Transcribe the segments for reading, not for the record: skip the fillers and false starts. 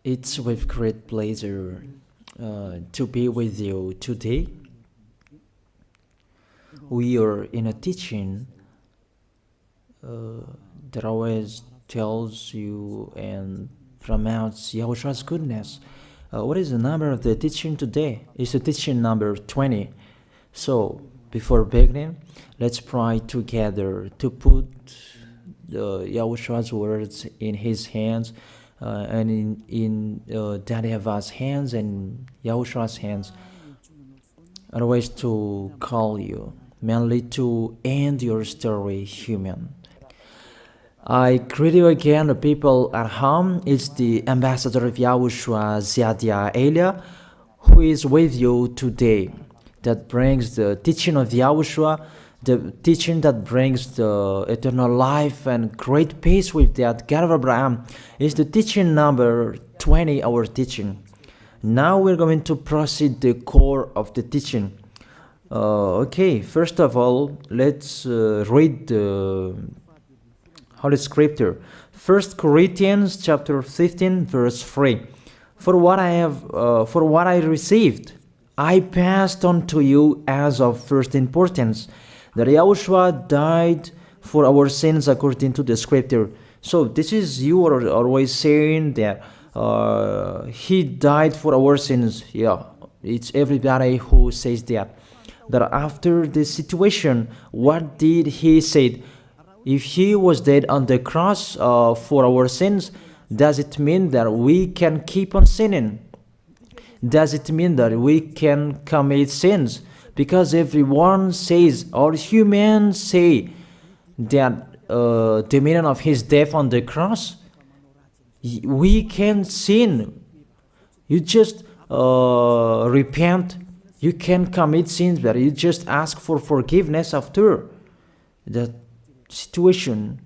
It's with great pleasure to be with you today. We are in a teaching that always tells you and promotes Yahushua's goodness. What is the number of the teaching today? It's the teaching number 20. So, before beginning, let's pray together to put Yahushua's words in his hands and in Daddy YAHVAH's hands and Yahushua's hands. Otherwise, to call you, mainly to end your story human. I greet you again, the people at home. It's the ambassador of Yahushua, Ziadia Elia, who is with you today. That brings the teaching of Yahushua, the teaching that brings the eternal life and great peace with that God of Abraham. Is the teaching number 20, our teaching. Now we're going to proceed the core of the teaching. Okay, first of all, let's read the Holy Scripture. 1 Corinthians chapter 15, verse 3. For what I received, I passed on to you as of first importance, that Yahushua died for our sins according to the Scripture. So this is, you are always saying that he died for our sins. Yeah, it's everybody who says that. That after the situation, what did he say? If he was dead on the cross for our sins, does it mean that we can keep on sinning? Does it mean that we can commit sins? Because everyone says, all humans say that the meaning of his death on the cross, we can sin. You just repent. You can commit sins, but you just ask for forgiveness after that situation.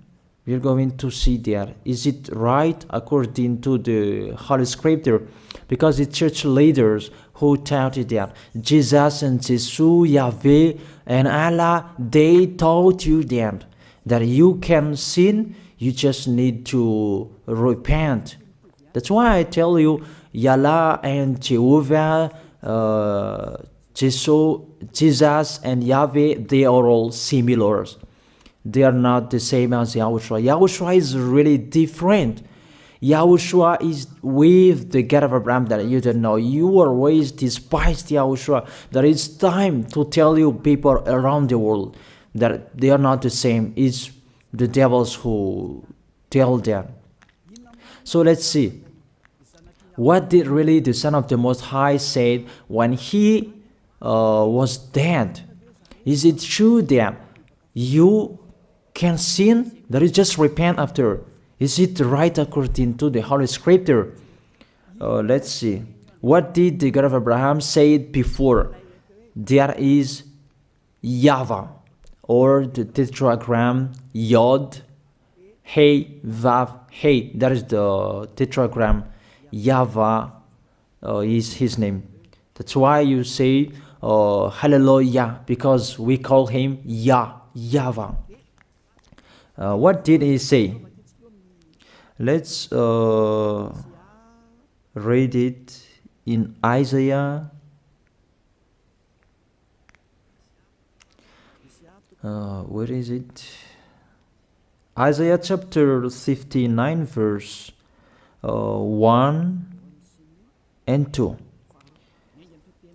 We're going to see there. Is it right according to the Holy Scripture? Because the church leaders who taught it that Jesus and Jesus, Yahweh and Allah, they taught you that you can sin, you just need to repent. That's why I tell you, Yahlah and Jehovah, Jesus and Yahweh, they are all similar. They are not the same as Yahushua. Yahushua is really different. Yahushua is with the God of Abraham that you don't know. You always despised Yahushua. That it's time to tell you people around the world that they are not the same. It's the devils who tell them. So let's see. What did really the Son of the Most High say when he was dead? Is it true that you can sin? That is just repent after. Is it right according to the Holy Scripture? Let's see. What did the God of Abraham say before? There is YAHVAH, or the tetragram Yod, Hey, Vav, Hey. That is the tetragram. YAHVAH is his name. That's why you say Hallelujah, because we call him YAHVAH. What did he say? Let's read it in Isaiah. Where is it? Isaiah chapter 59, verse 1 and 2.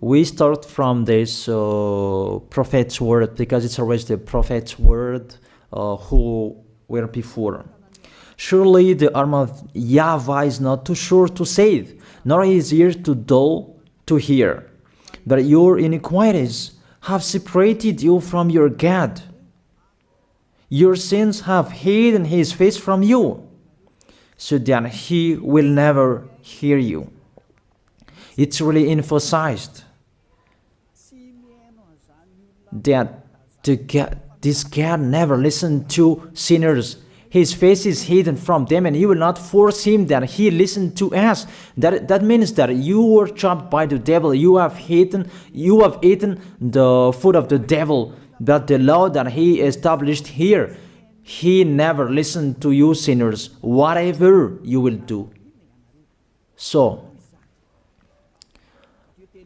We start from this prophet's word, because it's always the prophet's word who were before. Surely the arm of YAHVAH is not too short to save, nor his ear too dull to hear. But your iniquities have separated you from your God. Your sins have hidden his face from you, so that he will never hear you. It's really emphasized that this God never listened to sinners. His face is hidden from them, and you will not force him that he listen to us. That means that you were trapped by the devil. You have eaten the food of the devil. But the law that he established here, he never listened to you sinners, whatever you will do. So,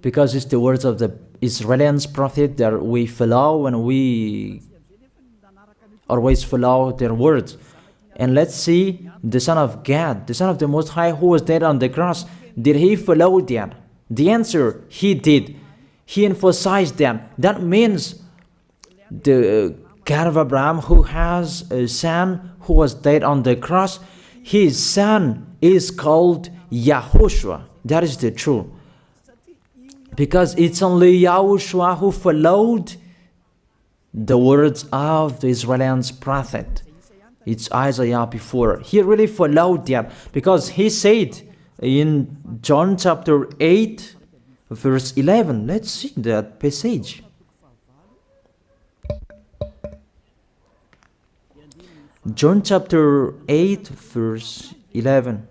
because it's the words of the Israeli prophet that we follow, and we always follow their words. And let's see the Son of God, the Son of the Most High, who was dead on the cross. Did he follow that? The answer, he did. He emphasized that. That means the God of Abraham, who has a son who was dead on the cross, his son is called YAHOSHUAH. That is the truth. Because it's only YAHOSHUAH who followed the words of the Israeli prophet. It's Isaiah before. He really followed that, because he said in John chapter 8, verse 11. Let's see that passage. John chapter 8, verse 11.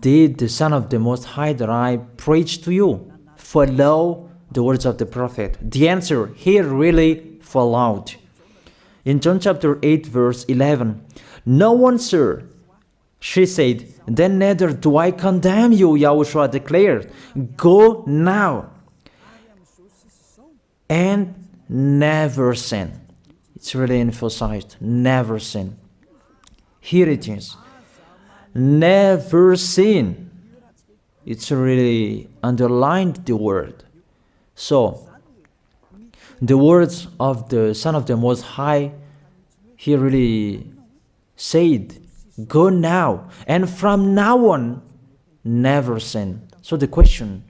Did the Son of the Most High that I preach to you follow the words of the prophet? The answer, he really followed. In John chapter 8, verse 11, "No one, sir," she said, "then neither do I condemn you," YAHOSHUAH declared. "Go now and never sin." It's really emphasized, never sin. Here it is. Never sin. It's really underlined the word. So, the words of the Son of the Most High, he really said, go now, and from now on, never sin. So the question,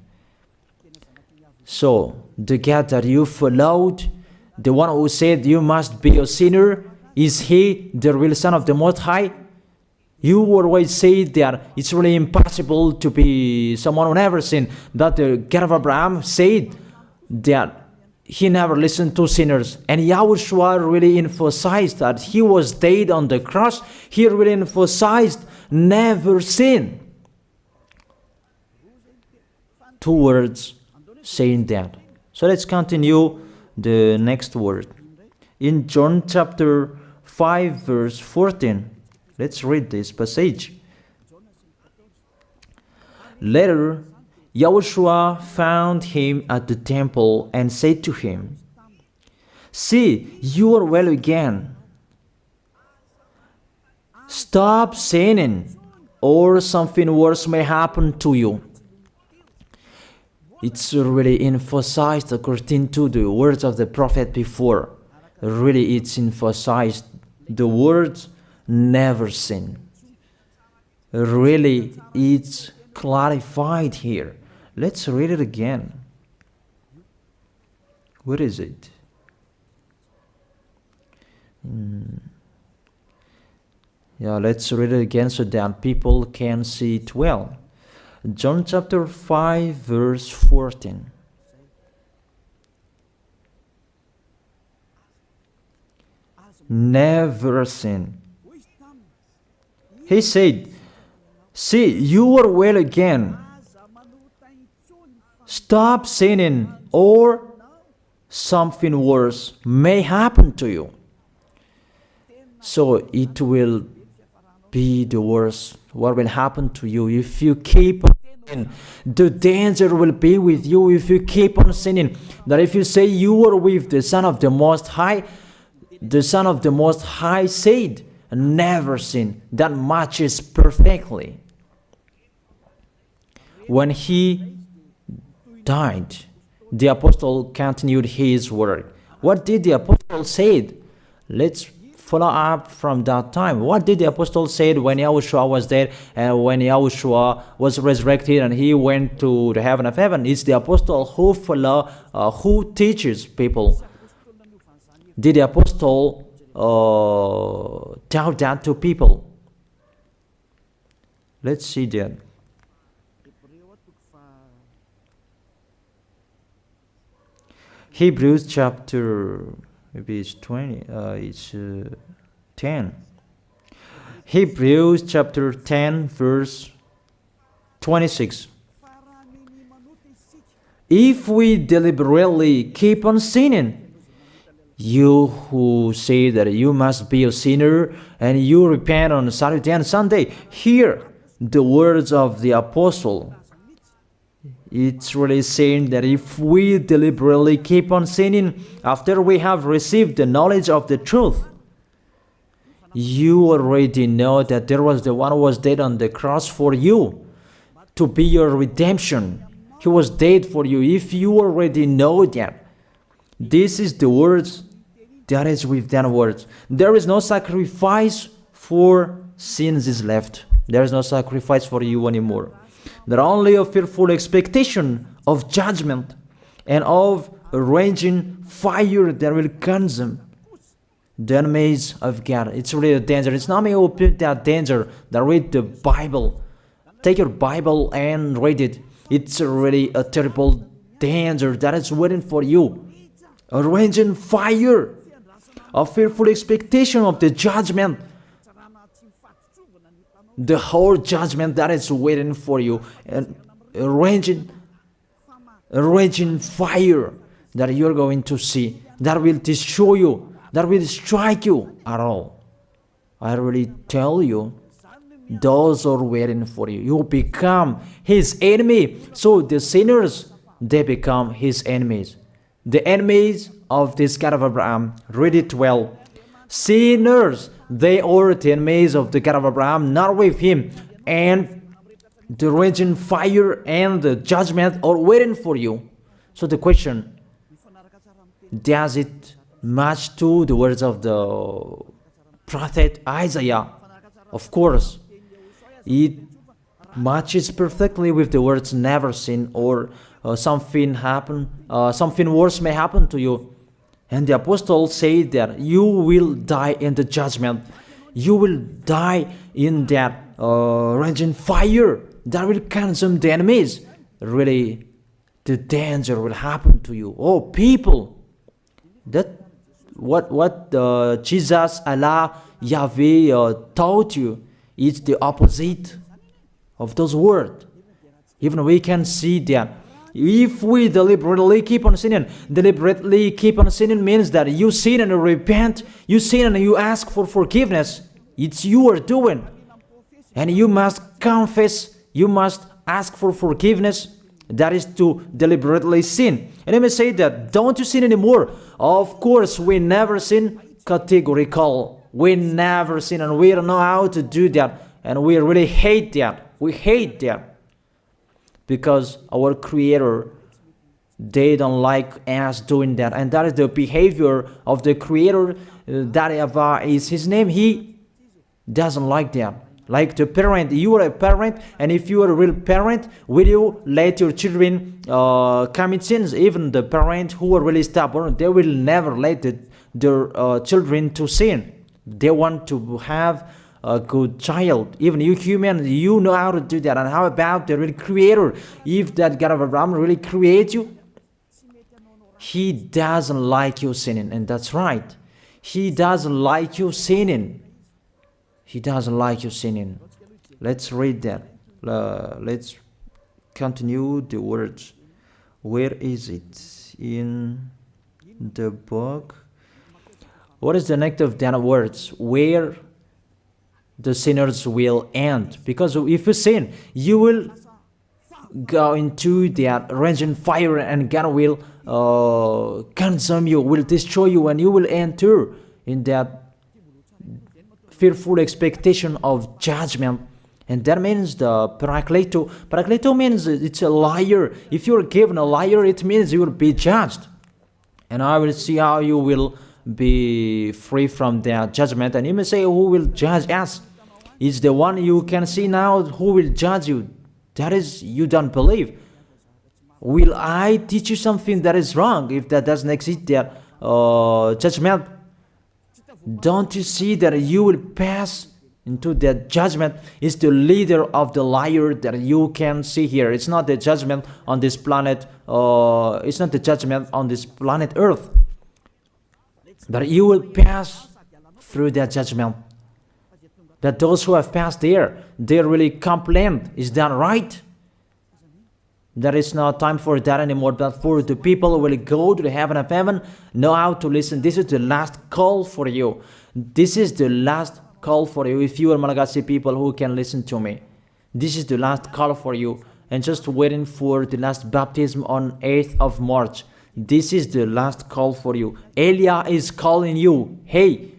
so the God that you followed, the one who said you must be a sinner, is he the real Son of the Most High? You always say that it's really impossible to be someone who never sinned. That the God of Abraham said that he never listened to sinners. And YAHOSHUAH really emphasized that he was dead on the cross. He really emphasized never sin. Two words saying that. So let's continue the next word. In John chapter 5, verse 14. Let's read this passage. Later, YAHOSHUAH found him at the temple and said to him, "See, you are well again. Stop sinning, or something worse may happen to you." It's really emphasized according to the words of the prophet before. Really, it's emphasized the words never sin. Really, it's clarified here. Let's read it again. Where is it? Yeah, let's read it again so that people can see it well. John chapter 5, verse 14. Never sin. He said, "See, you are well again. Stop sinning, or something worse may happen to you." So it will be the worst. What will happen to you if you keep on sinning? The danger will be with you if you keep on sinning. That if you say you are with the Son of the Most High, the Son of the Most High said, never sin. That matches perfectly. When he died, the apostle continued his work. What did the apostle say? Let's follow up from that time. What did the apostle say when YAHOSHUAH was dead and when YAHOSHUAH was resurrected and he went to the heaven of heaven? It's the apostle who teaches people. Did the apostle tell that to people? Let's see that. Hebrews chapter, maybe it's 20, it's 10. Hebrews chapter 10, verse 26. If we deliberately keep on sinning, you who say that you must be a sinner and you repent on Saturday and Sunday, here the words of the apostle. It's really saying that if we deliberately keep on sinning after we have received the knowledge of the truth, you already know that there was the one who was dead on the cross for you to be your redemption. He was dead for you. If you already know that, this is the words that is with that words. There is no sacrifice for sins is left. There is no sacrifice for you anymore. There are only a fearful expectation of judgment and of a raging fire that will consume the enemies of God. It's really a danger. It's not me who put that danger that read the Bible. Take your Bible and read it. It's really a terrible danger that is waiting for you. A raging fire, a fearful expectation of the judgment. The whole judgment that is waiting for you, and a raging fire that you're going to see, that will destroy you, that will strike you at all. I really tell you, those are waiting for you. You become his enemy. So the sinners, they become his enemies. The enemies of this God of Abraham. Read it well. Sinners, they are the enemies of the God of Abraham, not with him. And the raging fire and the judgment are waiting for you. So the question, does it match to the words of the prophet Isaiah? Of course, it matches perfectly with the words never sin, or something worse may happen to you. And the apostle said that you will die in the judgment. You will die in that raging fire that will consume the enemies. Really, the danger will happen to you. Oh, people, that what Jesus, Allah, Yahweh taught you is the opposite of those words. Even we can see that. If we deliberately keep on sinning means that you sin and you repent, you sin and you ask for forgiveness. It's you are doing. And you must confess, you must ask for forgiveness. That is to deliberately sin. And let me say that, don't you sin anymore. Of course, we never sin categorical. We never sin, and we don't know how to do that. And we really hate that. We hate that. Because our Creator, they don't like us doing that. And that is the behavior of the Creator. That YAHVAH is his name. He doesn't like that. Like the parent, you are a parent, and if you are a real parent, will you let your children commit sins? Even the parent who are really stubborn, they will never let their children to sin. They want to have a good child. Even you human, you know how to do that. And how about the real Creator? If that God of Abraham really creates you, he doesn't like you sinning. And that's right. He doesn't like you sinning. He doesn't like you sinning. Let's read that. Let's continue the words. Where is it? In the book. What is the next of that words? Where the sinners will end. Because if you sin, you will go into that raging fire, and God will consume you, will destroy you, and you will enter in that fearful expectation of judgment. And that means the parakleto. Parakleto means it's a liar. If you're given a liar, it means you will be judged. And I will see how you will be free from that judgment. And you may say, who will judge us? It's the one you can see now who will judge you. That is, you don't believe. Will I teach you something that is wrong if that doesn't exist, that judgment? Don't you see that you will pass into that judgment? Is the leader of the liar that you can see here. It's not the judgment on this planet. It's not the judgment on this planet Earth. But you will pass through that judgment. That those who have passed there, they really complain. Is that right? There is no time for that anymore, but for the people who will go to the heaven of heaven, know how to listen. This is the last call for you. This is the last call for you. If you are Malagasy people who can listen to me, This is the last call for you. And just waiting for the last baptism on 8th of March. This is the last call for you. Elia is calling you. Hey,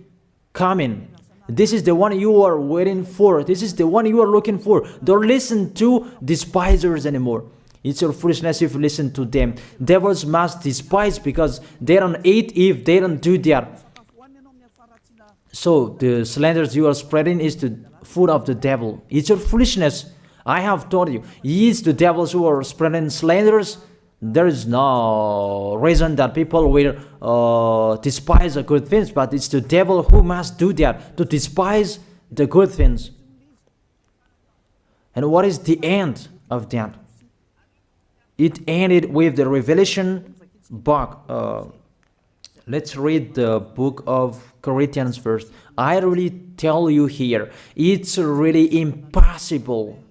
come in. This is the one you are waiting for. This is the one you are looking for. Don't listen to despisers anymore. It's your foolishness if you listen to them. Devils must despise because they don't eat if they don't do that. So the slanders you are spreading is the food of the devil. It's your foolishness. I have told you, it's the devils who are spreading slanders. There is no reason that people will despise the good things, but it's the devil who must do that, to despise the good things. And what is the end of that? It ended with the Revelation book. Let's read the book of Corinthians first. I really tell you here, it's really impossible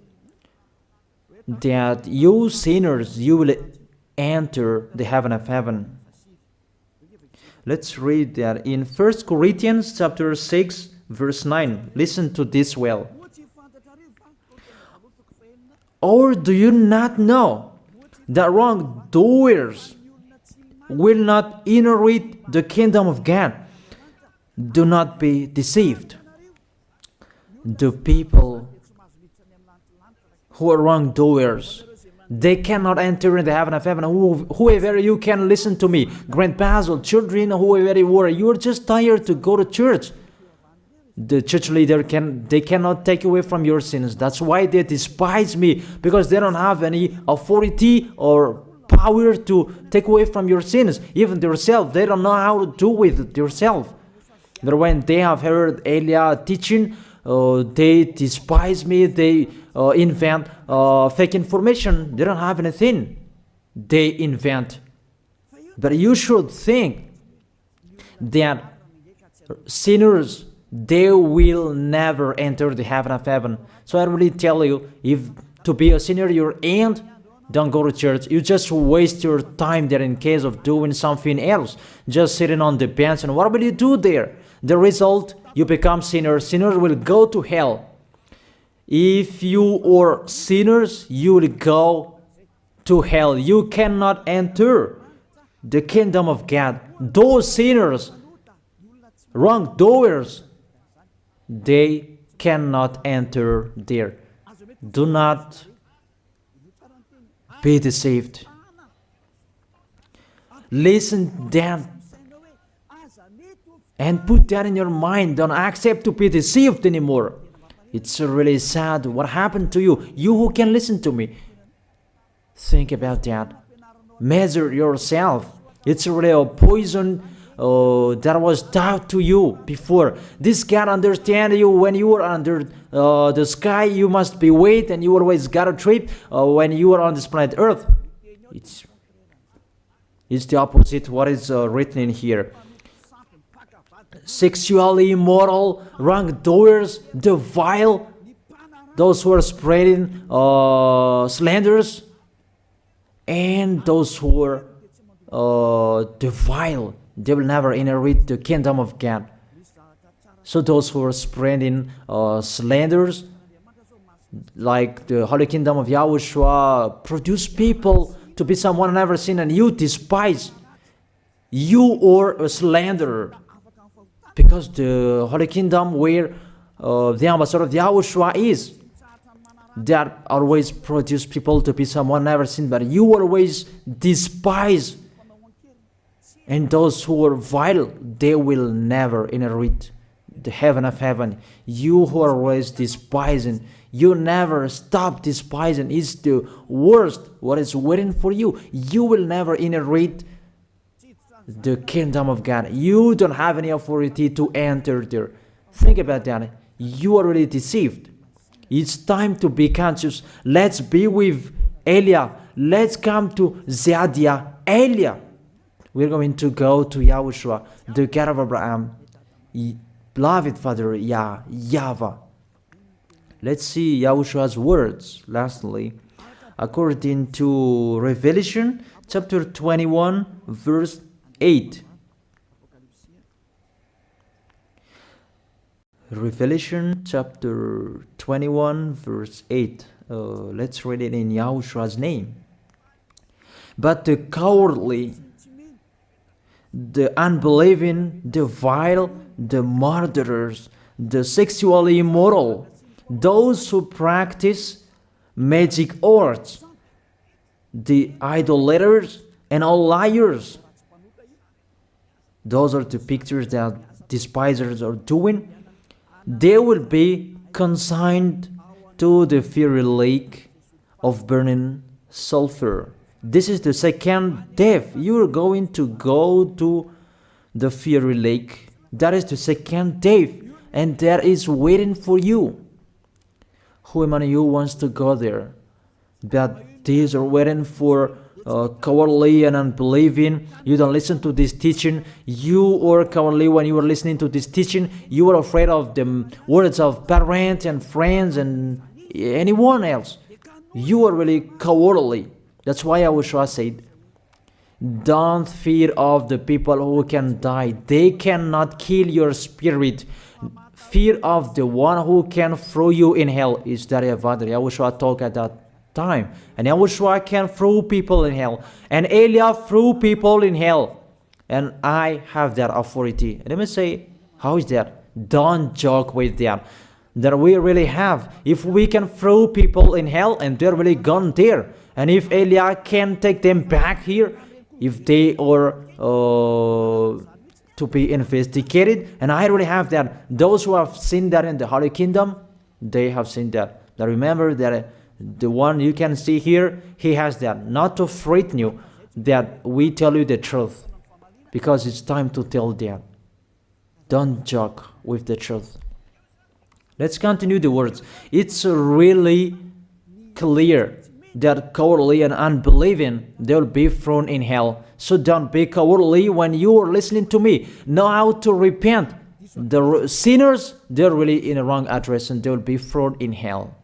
that you sinners, you will enter the heaven of heaven. Let's read that in 1 Corinthians chapter 6 verse 9. Listen to this well. Or do you not know that wrongdoers will not inherit the kingdom of God? Do not be deceived. The people who are wrongdoers, they cannot enter in the heaven of heaven. Whoever you can listen to me, grandpas or children, whoever you are, you are just tired to go to church. The church leader they cannot take away from your sins. That's why they despise me, because they don't have any authority or power to take away from your sins. Even themselves, they don't know how to do with it themselves. But when they have heard Elia teaching, they despise me. They invent fake information. They don't have anything. They invent. But you should think that sinners, they will never enter the heaven of heaven. So I really tell you, if to be a sinner you're in, don't go to church. You just waste your time there in case of doing something else. Just sitting on the bench, and what will you do there? The result, you become sinners. Sinners will go to hell. If you are sinners, you will go to hell. You cannot enter the kingdom of God. Those sinners, wrongdoers, they cannot enter there. Do not be deceived. Listen then and put that in your mind. Don't accept to be deceived anymore. It's really sad what happened to you. You who can listen to me, think about that. Measure yourself. It's really a poison that was taught to you before. This God understand you when you are under the sky. You must be wait, and you always got a trip when you are on this planet Earth. It's the opposite what is written in here. Sexually immoral, wrongdoers, the vile, those who are spreading slanders, and those who are the vile, they will never inherit the kingdom of God. So those who are spreading slanders, like the Holy Kingdom of YAHOSHUAH, produce people to be someone never seen, and you despise. You are a slanderer. Because the Holy Kingdom where the ambassador of YAHOSHUAH is, that always produce people to be someone never seen, but you always despise. And those who are vile, they will never inherit the heaven of heaven. You who are always despising, you never stop despising. It's the worst what is waiting for you. You will never inherit the kingdom of God. You don't have any authority to enter there. Think about that. You are already deceived. It's time to be conscious. Let's be with Elia. Let's come to Zadiah. Elia. We're going to go to YAHOSHUAH, the God of Abraham, beloved Father YAHVAH. Let's see YAHOSHUAH's words. Lastly, according to Revelation chapter 21 verse 8. Revelation chapter 21 verse 8. Let's read it in Yahoshua's name. But the cowardly, the unbelieving, the vile, the murderers, the sexually immoral, those who practice magic arts, the idolaters, and all liars. Those are the pictures that despisers are doing. They will be consigned to the fiery lake of burning sulfur. This is the second death. You are going to go to the fiery lake. That is the second death, and that is waiting for you. Who among you wants to go there? But these are waiting for cowardly and unbelieving. You don't listen to this teaching. You are cowardly when you are listening to this teaching. You are afraid of the words of parents and friends and anyone else. You are really cowardly. That's why YAHOSHUAH said, don't fear of the people who can die. They cannot kill your spirit. Fear of the one who can throw you in hell. Is that YAHOSHUAH talked at that time. And YAHOSHUAH can throw people in hell. And Elijah threw people in hell. And I have that authority. And let me say, how is that? Don't joke with that. That we really have. If we can throw people in hell and they're really gone there. And if Elijah can take them back here, if they are to be investigated, and I really have that. Those who have seen that in the Holy Kingdom, they have seen that. Now remember that the one you can see here, he has that. Not to frighten you, that we tell you the truth, because it's time to tell that. Don't joke with the truth. Let's continue the words. It's really clear that cowardly and unbelieving, they'll be thrown in hell. So don't be cowardly when you are listening to me. Know how to repent. The sinners, they're really in a wrong address and they'll be thrown in hell.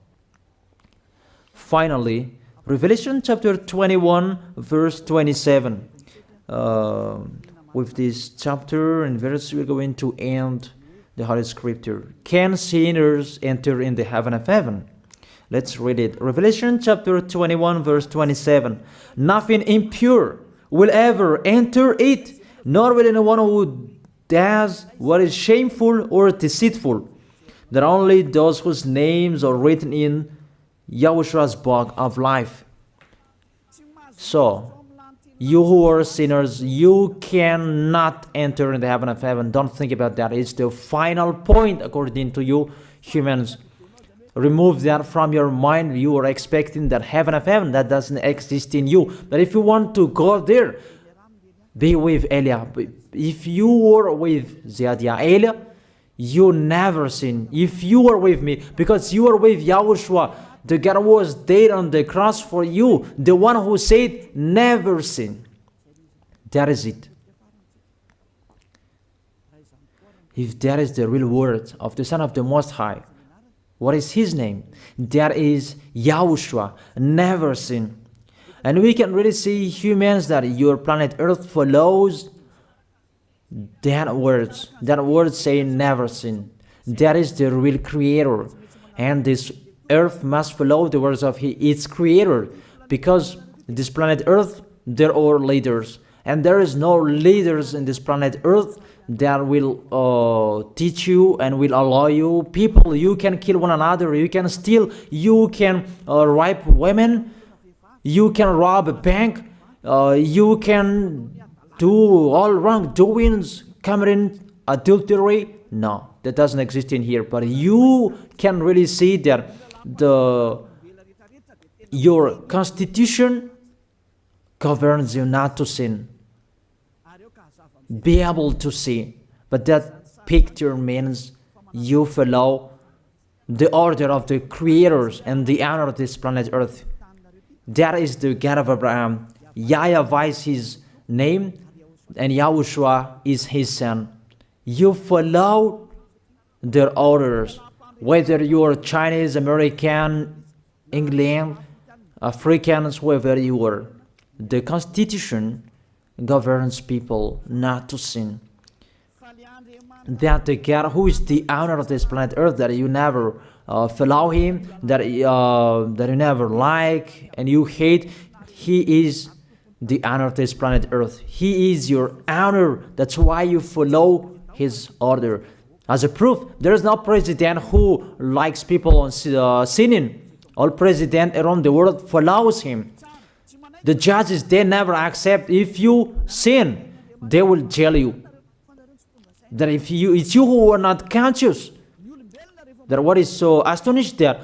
Finally, Revelation chapter 21, verse 27. With this chapter and verse, we're going to end the Holy Scripture. Can sinners enter in the heaven of heaven? Let's read it. Revelation chapter 21, verse 27. Nothing impure will ever enter it, nor will anyone who does what is shameful or deceitful. That only those whose names are written in YAHOSHUAH's book of life. So, you who are sinners, you cannot enter in the heaven of heaven. Don't think about that. It's the final point according to you humans. Remove that from your mind. You are expecting that heaven of heaven that doesn't exist in you. But if you want to go there, be with Elia. If you were with Elia, you never sin. If you are with me, because you are with YAHOSHUAH, the God was dead on the cross for you, the one who said never sin. That is it. If that is the real word of the Son of the Most High, what is his name? That is YAHOSHUAH, never sin. And we can really see humans that your planet Earth follows that words. That word saying never sin. That is the real creator. And this Earth must follow the words of its creator. Because this planet Earth, there are leaders. And there is no leaders in this planet Earth that will teach you and will allow you. People, you can kill one another, you can steal, you can rape women, you can rob a bank, you can do all wrongdoings, committing adultery. No, that doesn't exist in here. But you can really see that your constitution governs you not to sin. Be able to see. But that picture means you follow the order of the creators and the honor of this planet Earth. That is the God of Abraham. YAHVAH is his name, and YAHOSHUAH is his son. You follow their orders, whether you are Chinese, American, England, Africans, whoever you are. The Constitution governs people not to sin. that the God who is the owner of this planet Earth, that you never follow him, that you never like and you hate, he is the owner of this planet Earth. He is your owner. That's why you follow his order. As a proof, there is no president who likes people on sinning. All president around the world follows him. The judges, they never accept if you sin, they will jail you. That if it's you who are not conscious. That what is so astonished that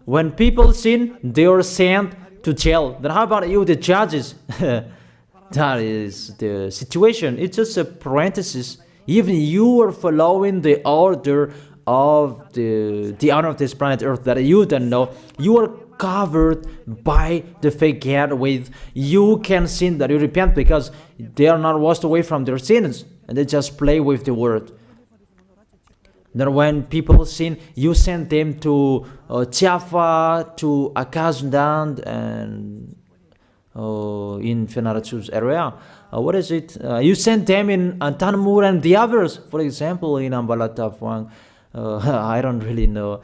when people sin, they are sent to jail. Then how about you, the judges? That is the situation. It's just a parenthesis. Even you are following the order of the owner of this planet Earth that you don't know. You are covered by the fake God with you can sin, that you repent, because they are not washed away from their sins and they just play with the word. Then when people sin, you send them to Java, to Akazundan, and in Fenarachu's area. What is it? You send them in Tanmur and the others. For example, in Ambalatafwang, I don't really know.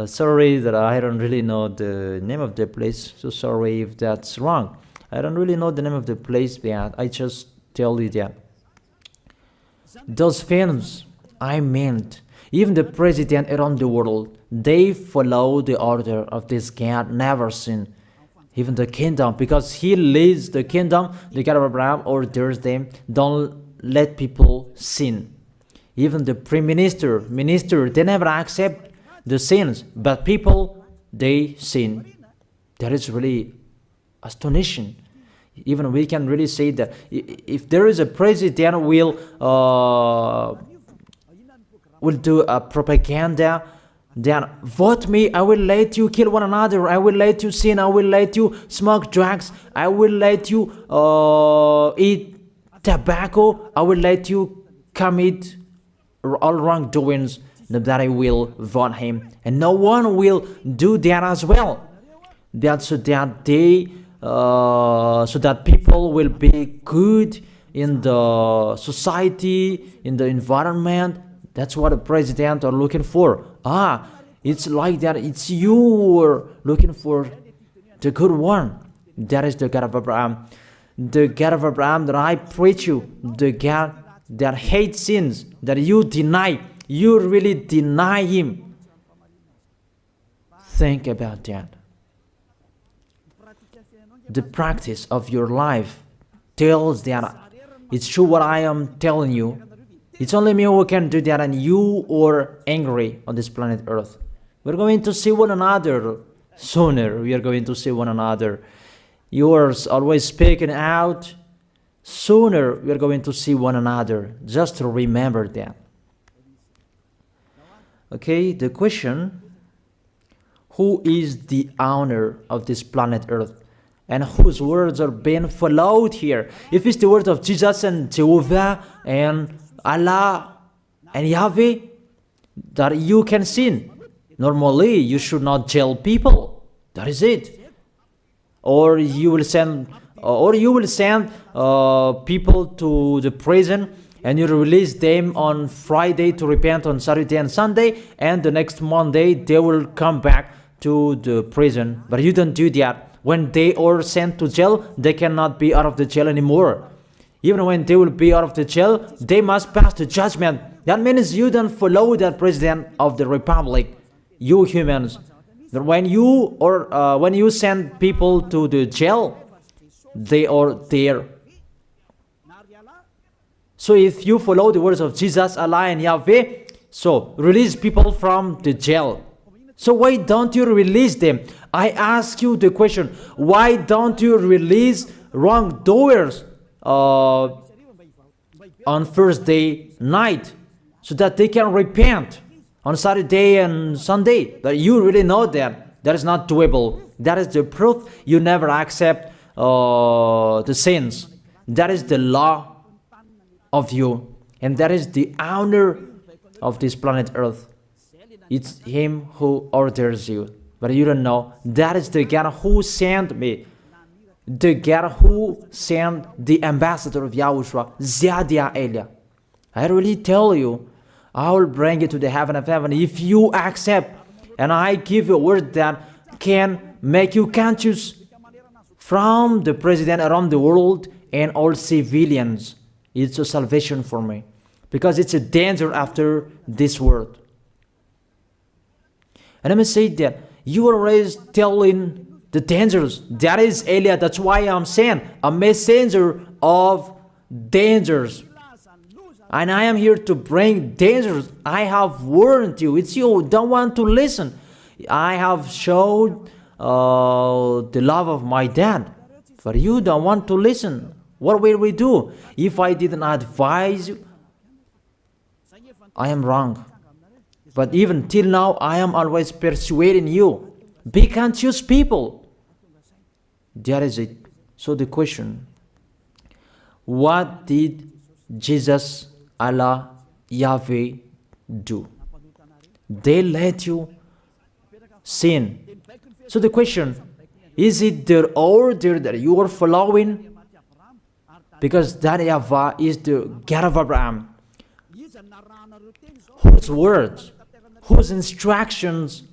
Sorry that I don't really know the name of the place. So sorry if that's wrong. I don't really know the name of the place, but I just tell you that. Those films, I meant, even the president around the world, they follow the order of this God, never sin. Even the kingdom, because he leads the kingdom, the God of Abraham orders them, don't let people sin. Even the prime minister, they never accept the sins, but people, they sin. That is really astonishing. Even we can really say that if there is a president will do a propaganda, then vote me, I will let you kill one another, I will let you sin, I will let you smoke drugs, I will let you eat tobacco, I will let you commit all wrongdoings, that I will vote him. And no one will do that as well. That's so that so that people will be good in the society, in the environment. That's what the president are looking for. It's like that. It's you who are looking for the good one. That is the God of Abraham. The God of Abraham that I preach you. The God that hates sins, that you deny. You really deny him. Think about that. The practice of your life tells that it's true what I am telling you. It's only me who can do that, and you are angry on this planet Earth. We're going to see one another sooner. We are going to see one another. You are always speaking out. Sooner we are going to see one another. Just to remember that. Okay, the question, who is the owner of this planet Earth? And whose words are being followed here? If it's the word of Jesus and Jehovah and Allah and Yahweh, that you can sin. Normally, you should not jail people. That is it. Or you will send, people to the prison, and you release them on Friday to repent on Saturday and Sunday, and the next Monday they will come back to the prison. But you don't do that. When they are sent to jail, they cannot be out of the jail anymore. Even when they will be out of the jail, they must pass the judgment. That means you don't follow the president of the republic, you humans. That when you send people to the jail, they are there. So if you follow the words of Jesus, Allah and Yahweh, so release people from the jail. So why don't you release them? I ask you the question, why don't you release wrongdoers on Thursday night so that they can repent on Saturday and Sunday? But you really know that that is not doable. That is the proof you never accept the sins. That is the law of you, and that is the owner of this planet Earth. It's him who orders you, but you don't know. That is the God who sent me, the God who sent the ambassador of Yahushua, Zadia Elia. I really tell you, I will bring you to the heaven of heaven if you accept. And I give you a word that can make you conscious from the president around the world and all civilians. It's a salvation for me. Because it's a danger after this world. And let me say that you are always telling the dangers. That is Elia. That's why I'm saying a messenger of dangers. And I am here to bring dangers. I have warned you. It's you don't want to listen. I have showed the love of my dad. But you don't want to listen. What will we do? If I didn't advise you, I am wrong. But even till now, I am always persuading you. Be conscious people. That is it. So the question, what did Jesus, Allah, Yahweh do? They let you sin. So the question, is it their order that you are following? Because that YAHVAH is the God of Abraham, whose words, whose instructions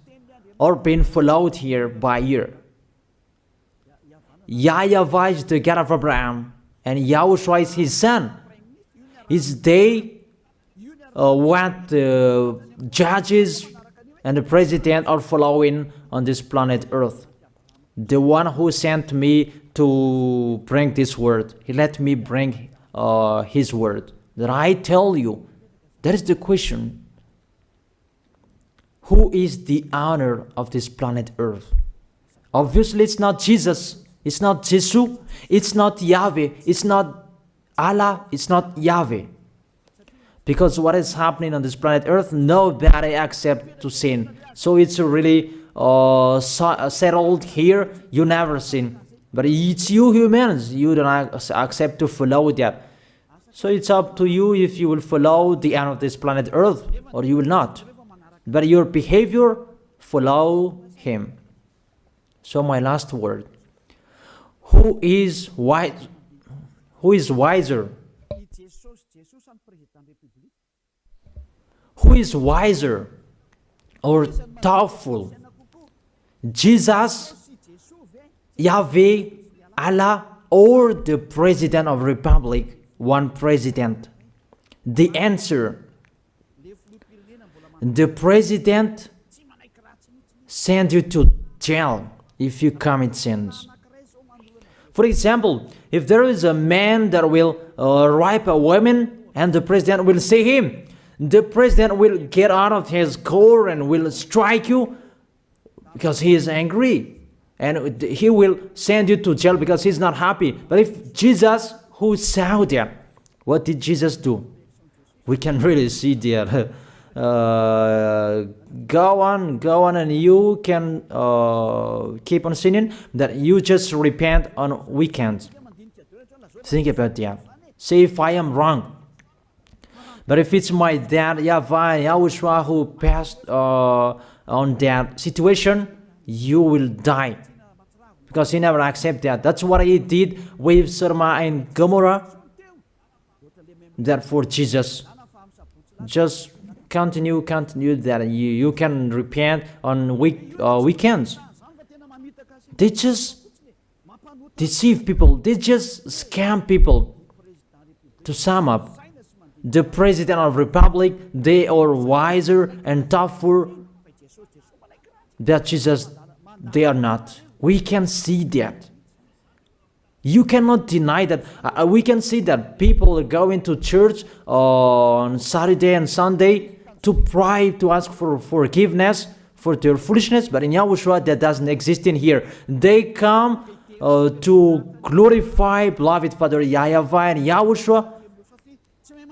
are being followed here by year. YAHVAH is the God of Abraham, and YAHOSHUAH is his son. Is they what the judges and the president are following on this planet Earth. The one who sent me to bring this word, he let me bring his word. That I tell you, that is the question. Who is the owner of this planet Earth? Obviously, it's not Jesus. It's not Jesus. It's not Yahweh. It's not Allah. It's not Yahweh. Because what is happening on this planet Earth, nobody accepts to sin. So it's really settled here. You never sin. But it's you humans. You don't accept to follow that. So it's up to you if you will follow the end of this planet Earth or you will not. But your behavior, follow him. So my last word. Who is wise? Who is wiser? Who is wiser or thoughtful? Jesus, Yahweh, Allah, or the President of Republic? One president. The answer. The president sends you to jail if you commit sins. For example, if there is a man that will rape a woman and the president will see him, the president will get out of his car and will strike you because he is angry. And he will send you to jail because he's not happy. But if Jesus, who saw that, what did Jesus do? We can really see that. Go on, and you can keep on sinning, that you just repent on weekends. Think about that. Say if I am wrong. But if it's my dad, YAHVAH, YAHOSHUAH, who passed on that situation, you will die. Because he never accepted that. That's what he did with Sodom and Gomorrah. Therefore, Jesus, just continue that you can repent on weekends. They just deceive people. They just scam people. To sum up, the President of Republic, they are wiser and tougher than Jesus. They are not. We can see that. You cannot deny that. We can see that people are going to church on Saturday and Sunday to pray, to ask for forgiveness for their foolishness. But in YAHOSHUAH, that doesn't exist in here. They come to glorify beloved Father YAHVAH and YAHOSHUAH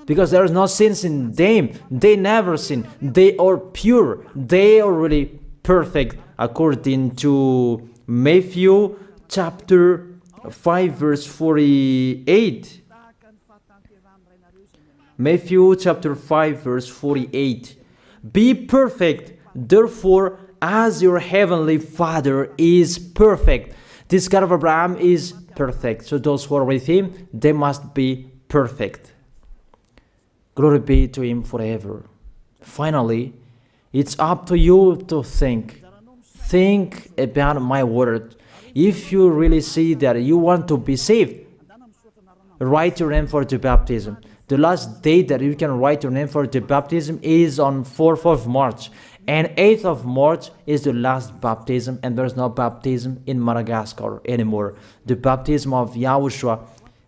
because there is no sins in them. They never sin. They are pure. They are really perfect according to Matthew chapter 5 verse 48. Matthew chapter 5 verse 48. Be perfect, therefore, as your heavenly Father is perfect. This God of Abraham is perfect. So those who are with him, they must be perfect. Glory be to Him forever. Finally, it's up to you to think. Think about my word. If you really see that you want to be saved, write your name for the baptism. The last day that you can write your name for the baptism is on 4th of March. And 8th of March is the last baptism, and there's no baptism in Madagascar anymore. The baptism of Yahushua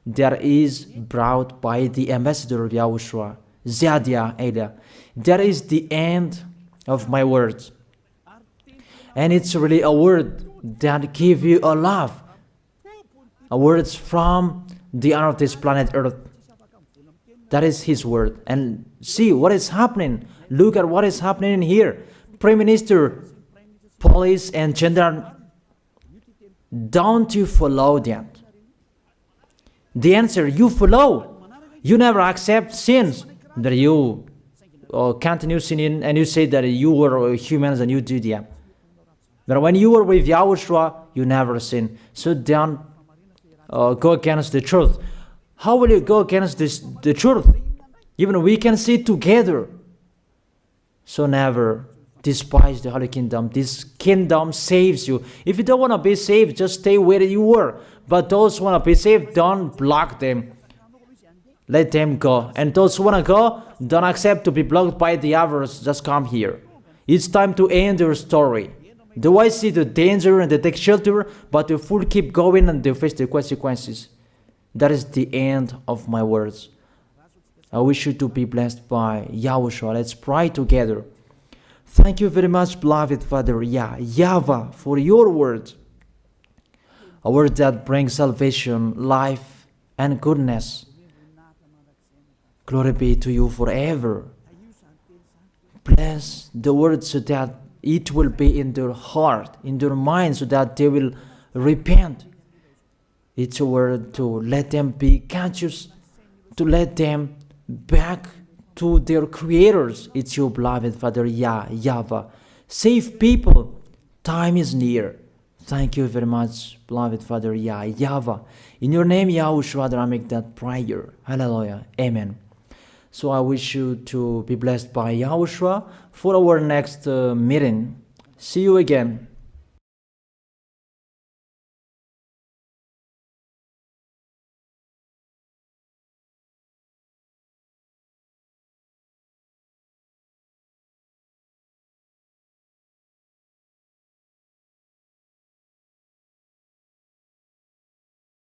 that is brought by the ambassador of Yahushua, Zadia Ada. That is the end of my words. And it's really a word that gives you a love. A words from the honor of this planet Earth. That is His word. And see what is happening. Look at what is happening in here. Prime Minister, police and gendarme, don't you follow that? The answer, you follow. You never accept sins. That you continue sinning and you say that you were humans and you do that. But when you were with Yahushua, you never sin. So don't go against the truth. How will you go against the truth? Even we can see together. So never despise the Holy Kingdom. This kingdom saves you. If you don't want to be saved, just stay where you were. But those who want to be saved, don't block them. Let them go. And those who want to go, don't accept to be blocked by the others. Just come here. It's time to end your story. Do I see the danger and they take shelter, but the fool keep going and they face the consequences? That is the end of my words. I wish you to be blessed by Yahushua. Let's pray together. Thank you very much, beloved Father YAHVAH, for your word. A word that brings salvation, life, and goodness. Glory be to you forever. Bless the word so that it will be in their heart, in their mind, so that they will repent. It's a word to let them be conscious, to let them back to their creators. It's your beloved Father YAHVAH. Save people. Time is near. Thank you very much, beloved Father YAHVAH. In your name, Yahushua, that I make that prayer. Hallelujah. Amen. So I wish you to be blessed by Yahushua for our next meeting. See you again.